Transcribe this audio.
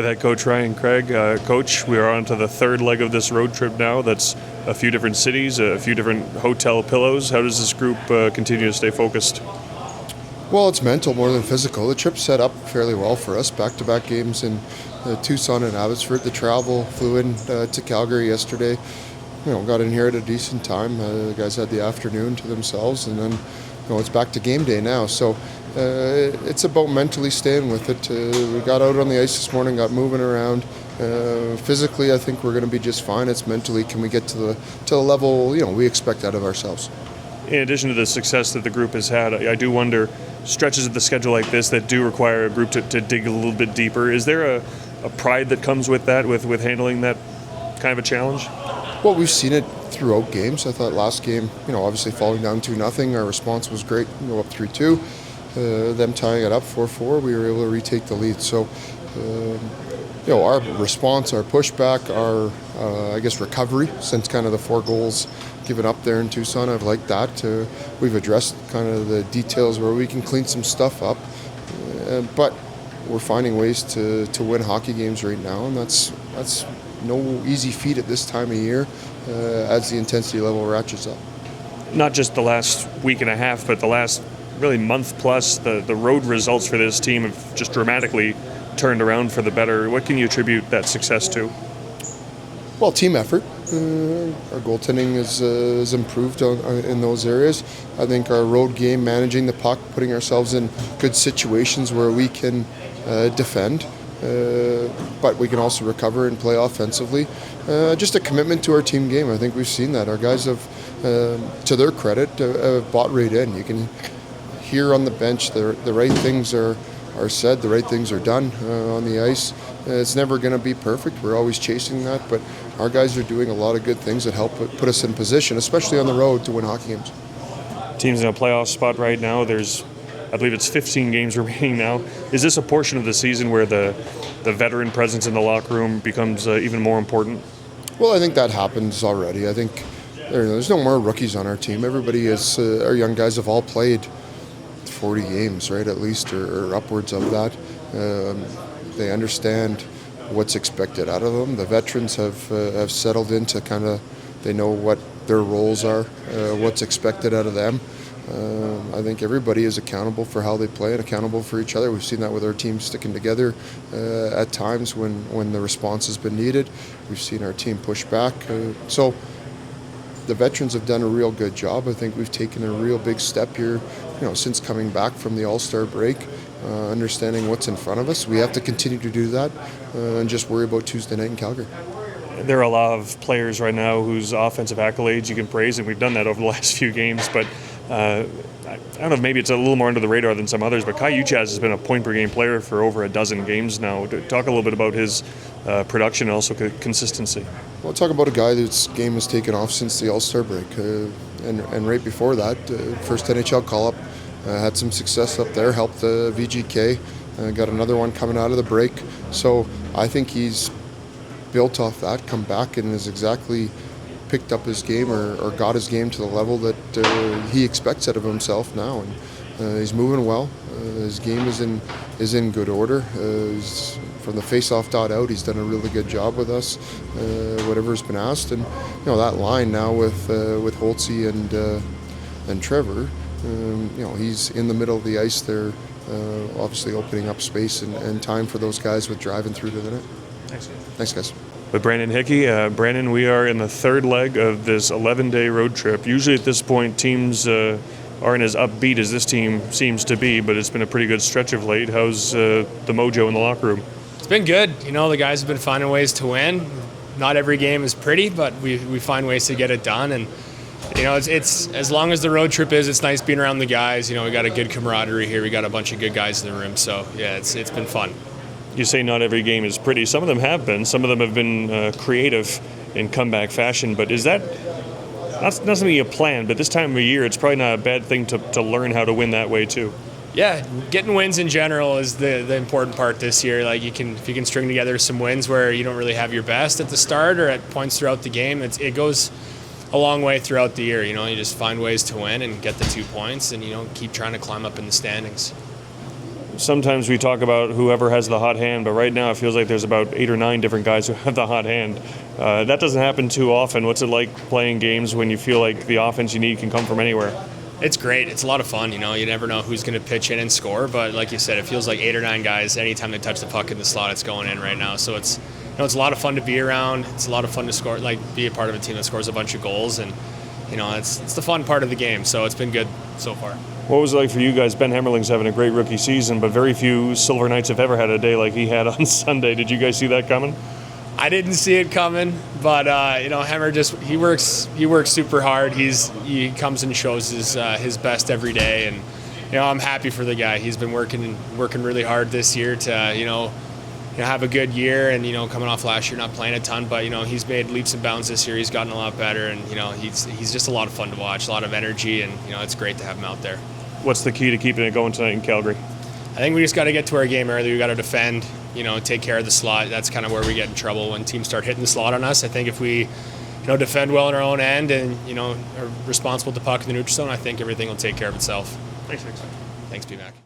With head coach Ryan Craig. Coach, we are on to the third leg of this road trip now. That's a few different cities, a few different hotel pillows. How does this group continue to stay focused? Well, it's mental more than physical. The trip set up fairly well for us. Back-to-back games in Tucson and Abbotsford. The travel, flew in to Calgary yesterday. Got in here at a decent time. The guys had the afternoon to themselves, and then it's back to game day now. So it's about mentally staying with it. We got out on the ice this morning, got moving around. Physically, I think we're going to be just fine. It's mentally, can we get to the level we expect out of ourselves. In addition to the success that the group has had, I do wonder, stretches of the schedule like this that do require a group to dig a little bit deeper, is there a pride that comes with that, with handling that kind of a challenge? Well, we've seen it throughout games. I thought last game, obviously falling down 2-0, our response was great, up 3-2. Them tying it up 4-4, we were able to retake the lead. So, our response, our pushback, our, recovery since kind of the 4 goals given up there in Tucson, I've liked that. We've addressed kind of the details where we can clean some stuff up. But we're finding ways to win hockey games right now, and that's no easy feat at this time of year as the intensity level ratchets up. Not just the last week and a half, but the last really month plus, the road results for this team have just dramatically turned around for the better. What can you attribute that success to? Well, team effort. Our goaltending is improved in those areas. I think our road game, managing the puck, putting ourselves in good situations where we can defend, but we can also recover and play offensively. Just a commitment to our team game. I think we've seen that. Our guys have, to their credit, bought right in. You can hear on the bench the right things are said, the right things are done on the ice. It's never going to be perfect. We're always chasing that, but our guys are doing a lot of good things that help put us in position, especially on the road, to win hockey games. Team's in a playoff spot right now. I believe it's 15 games remaining now. Is this a portion of the season where the veteran presence in the locker room becomes even more important? Well, I think that happens already. I think there's no more rookies on our team. Everybody is, our young guys have all played 40 games, right, at least, or upwards of that. They understand what's expected out of them. The veterans have settled into kind of, they know what their roles are, what's expected out of them. I think everybody is accountable for how they play and accountable for each other. We've seen that with our team sticking together at times when the response has been needed. We've seen our team push back. So the veterans have done a real good job. I think we've taken a real big step here, since coming back from the All-Star break, understanding what's in front of us. We have to continue to do that and just worry about Tuesday night in Calgary. There are a lot of players right now whose offensive accolades you can praise, and we've done that over the last few games, but I don't know if maybe it's a little more under the radar than some others, but Kai Uchaz has been a point-per-game player for over a dozen games now. Talk a little bit about his production and also consistency. Well, talk about a guy whose game has taken off since the All-Star break, and right before that, first NHL call-up, had some success up there, helped the VGK, got another one coming out of the break. So I think he's built off that, come back, and has exactly picked up his game or got his game to the level that he expects out of himself now. And he's moving well. His game is in good order. From the face-off dot out, he's done a really good job with us, whatever's been asked. And that line now with Holtzy and Trevor, he's in the middle of the ice there, obviously opening up space and time for those guys with driving through to the net. Thanks, guys. With Brandon Hickey. Brandon, we are in the third leg of this 11-day road trip. Usually at this point, teams aren't as upbeat as this team seems to be, but it's been a pretty good stretch of late. How's the mojo in the locker room? It's been good. The guys have been finding ways to win. Not every game is pretty, but we find ways to get it done. And it's as long as the road trip is, it's nice being around the guys. We got a good camaraderie here. We got a bunch of good guys in the room. So yeah, it's been fun. You say not every game is pretty. Some of them have been. Some of them have been creative in comeback fashion. But is that not something you plan? But this time of year, it's probably not a bad thing to learn how to win that way too. Yeah, getting wins in general is the important part this year. Like if you can string together some wins where you don't really have your best at the start or at points throughout the game, it goes a long way throughout the year. You just find ways to win and get the 2 points, and keep trying to climb up in the standings. sometimes we talk about whoever has the hot hand, but right now it feels like there's about 8 or 9 different guys who have the hot hand. That doesn't happen too often. What's it like playing games when you feel like the offense you need can come from anywhere? It's great. It's a lot of fun. You never know who's going to pitch in and score, but like you said, it feels like 8 or 9 guys. Anytime they touch the puck in the slot, it's going in right now. So it's it's a lot of fun to be around. It's a lot of fun to score, be a part of a team that scores a bunch of goals, and it's the fun part of the game. So it's been good so far. What was it like for you guys? Ben Hemmerling's having a great rookie season, but very few Silver Knights have ever had a day like he had on Sunday. Did you guys see that coming? I didn't see it coming, but Hemmer he works super hard. He comes and shows his best every day, and I'm happy for the guy. He's been working really hard this year to have a good year, and coming off last year not playing a ton, but he's made leaps and bounds this year. He's gotten a lot better, and he's just a lot of fun to watch, a lot of energy, and it's great to have him out there. What's the key to keeping it going tonight in Calgary? I think we just got to get to our game early. We got to defend, take care of the slot. That's kind of where we get in trouble when teams start hitting the slot on us. I think if we, defend well in our own end and, are responsible with the puck in the neutral zone, I think everything will take care of itself. Thanks, Nick. Thanks, B-Mac.